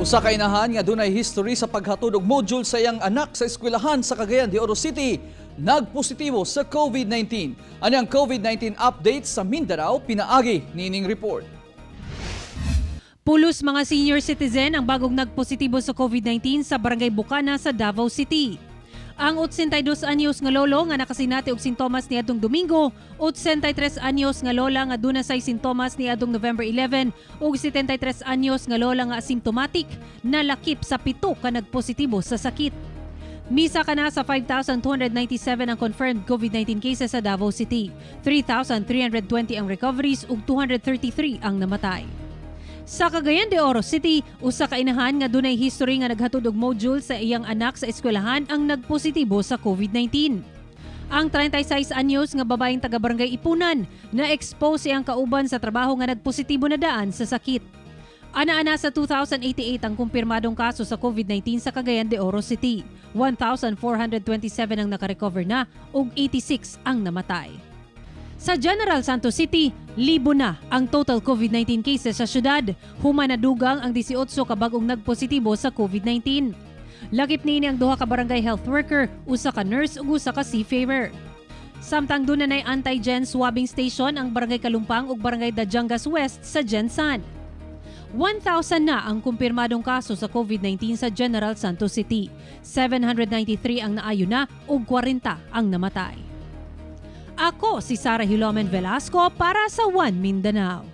Usa ka inahan nga dunay history sa paghatod og module sa iyang anak sa eskwelahan sa Cagayan de Oro City nagpositibo sa COVID-19. Ani ang COVID-19 update sa Mindanao pinaagi niining report. Pulos mga senior citizen ang bagong nagpositibo sa COVID-19 sa Barangay Bukana sa Davao City. Ang 82 anyos nga lolo nga nakasinati og sintomas niadtong Domingo, 83 anyos nga lola nga duna say sintomas niadtong November 11 ug 73 anyos nga lola nga asymptomatic nalakip sa 7 ka nagpositibo sa sakit. Misa ka na sa 5,297 ang confirmed COVID-19 cases sa Davao City, 3,320 ang recoveries ug 233 ang namatay. Sa Cagayan de Oro City, usa ka inahan nga dunay history nga naghatod og module sa iyang anak sa eskwelahan ang nagpositibo sa COVID-19. Ang 36 anyos nga babaeng taga-barangay Ipunan na-expose siyang kauban sa trabaho nga nagpositibo na daan sa sakit. Ana-ana sa 2088 ang kumpirmadong kaso sa COVID-19 sa Cagayan de Oro City. 1,427 ang nakarecover na ug 86 ang namatay. Sa General Santos City, 1,000 na ang total COVID-19 cases sa syudad. Human na dugang ang 18 ka bagong nagpositibo sa COVID-19. Lakip niini ang 2 ka barangay health worker, usa ka nurse ug usa ka seafarer. Samtang doon na anti-gen swabbing station ang barangay Kalumpang ug barangay Dajangas West sa Gensan. 1,000 na ang kumpirmadong kaso sa COVID-19 sa General Santos City. 793 ang naayo na ug 40 ang namatay. Ako si Sarah Hilomen Velasco para sa One Mindanao.